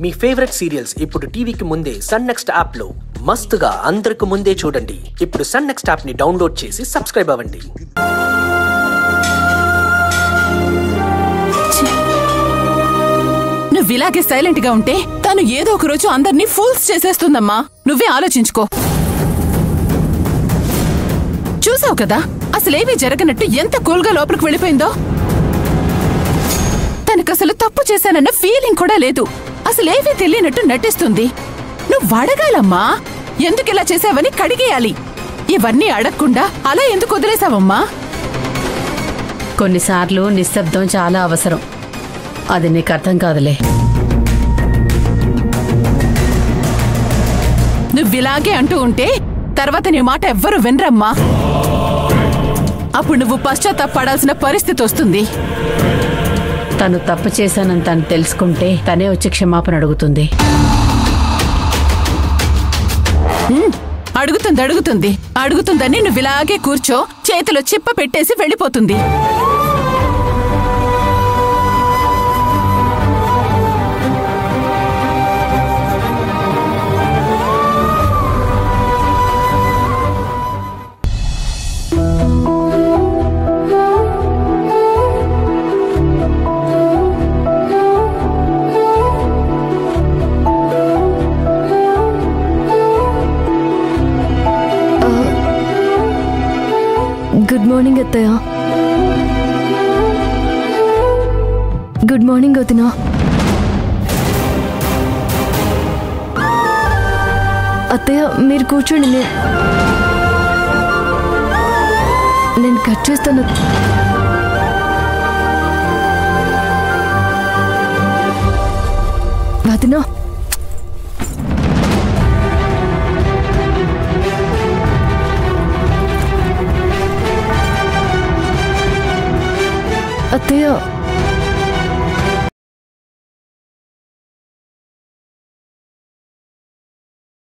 మీ favourite serials ఇప్పుడు టీవీకి ముందే సన్ నెక్స్ట్ యాప్ లో మస్తుగా అందరికి ముందే చూడండి. ఇప్పుడు సన్ నెక్స్ట్ యాప్ ని డౌన్లోడ్ చేసి సబ్స్క్రైబ్ అవ్వండి. నువ్వు ఇలాగే సైలెంట్ గా ఉంటే తను ఏదో ఒక రోజు అందరినీ ఫూల్స్ చేసేస్తుందమ్మా. నువ్వే ఆలోచించుకో. చూసావు కదా అసలేమీ జరగనట్టు ఎంత కూల్గా లోపలికి వెళ్ళిపోయిందో. తనకసలు తప్పు చేశానన్న ఫీలింగ్ కూడా లేదు. అసలేమీ తెలియనట్టు నటిస్తుంది. నువ్వు అడగాలమ్మా, ఎందుకిలా చేసావని కడిగేయాలి. ఇవన్నీ అడగకుండా అలా ఎందుకు వదిలేసావమ్మా? కొన్నిసార్లు నిశ్శబ్దం చాలా అవసరం. అది నీకు అర్థం కాదులే. నువ్విలాగే అంటూ ఉంటే తర్వాత నీ మాట ఎవ్వరూ వినరమ్మా. అప్పుడు నువ్వు పశ్చాత్తాపడాల్సిన పరిస్థితి వస్తుంది. తను తప్పు చేశానని తను తెలుసుకుంటే తనే వచ్చి క్షమాపణ అడుగుతుంది. అడుగుతుందని నువ్విలాగే కూర్చో, చేతిలో చిప్ప పెట్టేసి వెళ్ళిపోతుంది. గుడ్ మార్నింగ్ అత్తయ్య. గుడ్ మార్నింగ్ వదిన. అత్తయ్య మీరు కూర్చోండి, నేను కట్ చేస్తాను. వదిన అత్తయ్య